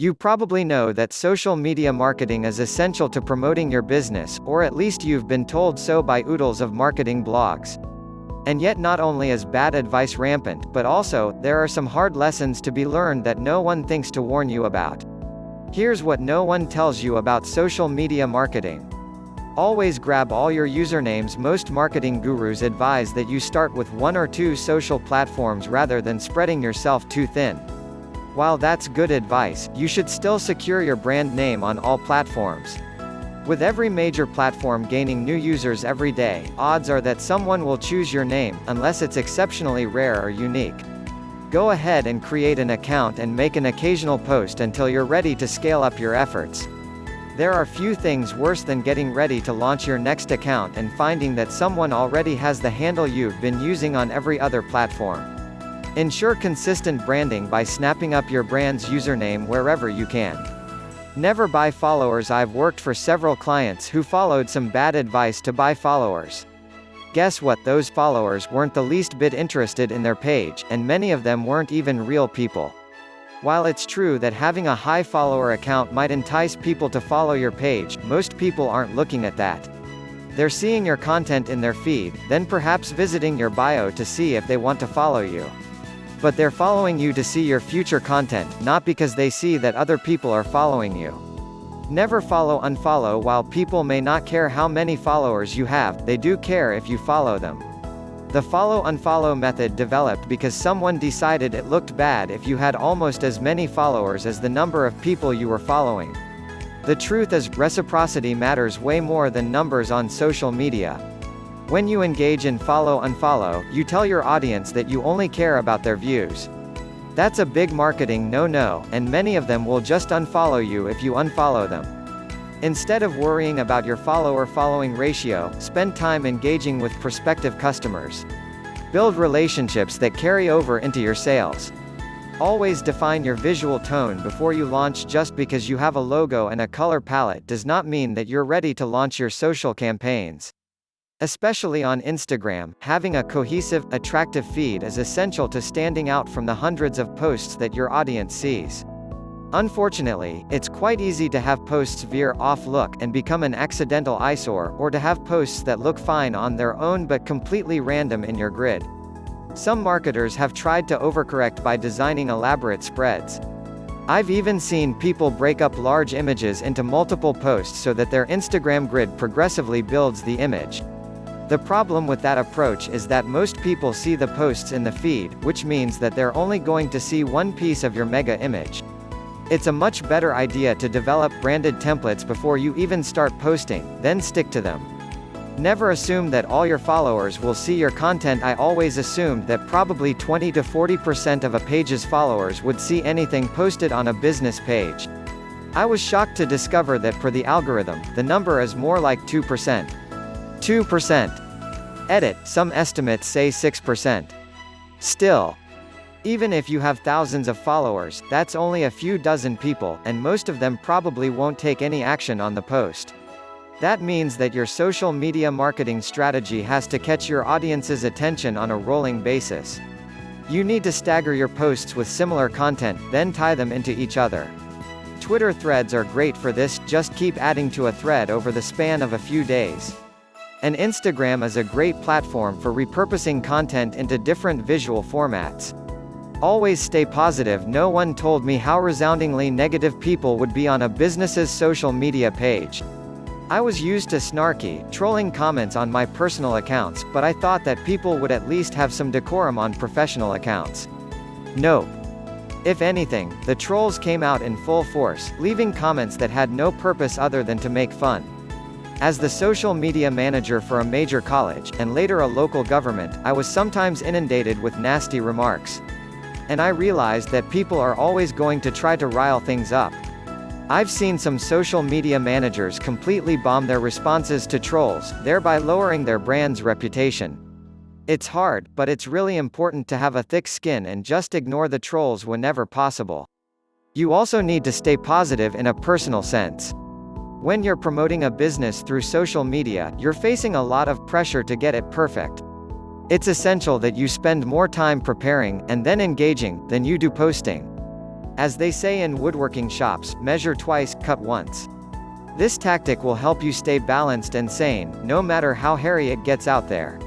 You probably know that social media marketing is essential to promoting your business, or at least you've been told so by oodles of marketing blogs. And yet not only is bad advice rampant, but also, there are some hard lessons to be learned that no one thinks to warn you about. Here's what no one tells you about social media marketing. Always grab all your usernames. Most marketing gurus advise that you start with 1 or 2 social platforms rather than spreading yourself too thin. While that's good advice, you should still secure your brand name on all platforms. With every major platform gaining new users every day, odds are that someone will choose your name, unless it's exceptionally rare or unique. Go ahead and create an account and make an occasional post until you're ready to scale up your efforts. There are few things worse than getting ready to launch your next account and finding that someone already has the handle you've been using on every other platform. Ensure consistent branding by snapping up your brand's username wherever you can. Never buy followers. I've worked for several clients who followed some bad advice to buy followers. Guess what? Those followers weren't the least bit interested in their page, and many of them weren't even real people. While it's true that having a high follower account might entice people to follow your page, most people aren't looking at that. They're seeing your content in their feed, then perhaps visiting your bio to see if they want to follow you. But they're following you to see your future content, not because they see that other people are following you. Never unfollow. While people may not care how many followers you have, they do care if you follow them. The follow-unfollow method developed because someone decided it looked bad if you had almost as many followers as the number of people you were following. The truth is, reciprocity matters way more than numbers on social media. When you engage in follow-unfollow, you tell your audience that you only care about their views. That's a big marketing no-no, and many of them will just unfollow you if you unfollow them. Instead of worrying about your follower-following ratio, spend time engaging with prospective customers. Build relationships that carry over into your sales. Always define your visual tone before you launch. Just because you have a logo and a color palette does not mean that you're ready to launch your social campaigns. Especially on Instagram, having a cohesive, attractive feed is essential to standing out from the hundreds of posts that your audience sees. Unfortunately, it's quite easy to have posts veer off look and become an accidental eyesore, or to have posts that look fine on their own but completely random in your grid. Some marketers have tried to overcorrect by designing elaborate spreads. I've even seen people break up large images into multiple posts so that their Instagram grid progressively builds the image. The problem with that approach is that most people see the posts in the feed, which means that they're only going to see one piece of your mega image. It's a much better idea to develop branded templates before you even start posting, then stick to them. Never assume that all your followers will see your content. I always assumed that probably 20 to 40% of a page's followers would see anything posted on a business page. I was shocked to discover that per the algorithm, the number is more like 2%. 2%. Edit, some estimates say 6%. Still, even if you have thousands of followers, that's only a few dozen people, and most of them probably won't take any action on the post. That means that your social media marketing strategy has to catch your audience's attention on a rolling basis. You need to stagger your posts with similar content, then tie them into each other. Twitter threads are great for this. Just keep adding to a thread over the span of a few days. And Instagram is a great platform for repurposing content into different visual formats. Always stay positive. No one told me how resoundingly negative people would be on a business's social media page. I was used to snarky, trolling comments on my personal accounts, but I thought that people would at least have some decorum on professional accounts. Nope. If anything, the trolls came out in full force, leaving comments that had no purpose other than to make fun. As the social media manager for a major college, and later a local government, I was sometimes inundated with nasty remarks. And I realized that people are always going to try to rile things up. I've seen some social media managers completely bomb their responses to trolls, thereby lowering their brand's reputation. It's hard, but it's really important to have a thick skin and just ignore the trolls whenever possible. You also need to stay positive in a personal sense. When you're promoting a business through social media, you're facing a lot of pressure to get it perfect. It's essential that you spend more time preparing, and then engaging, than you do posting. As they say in woodworking shops, measure twice, cut once. This tactic will help you stay balanced and sane, no matter how hairy it gets out there.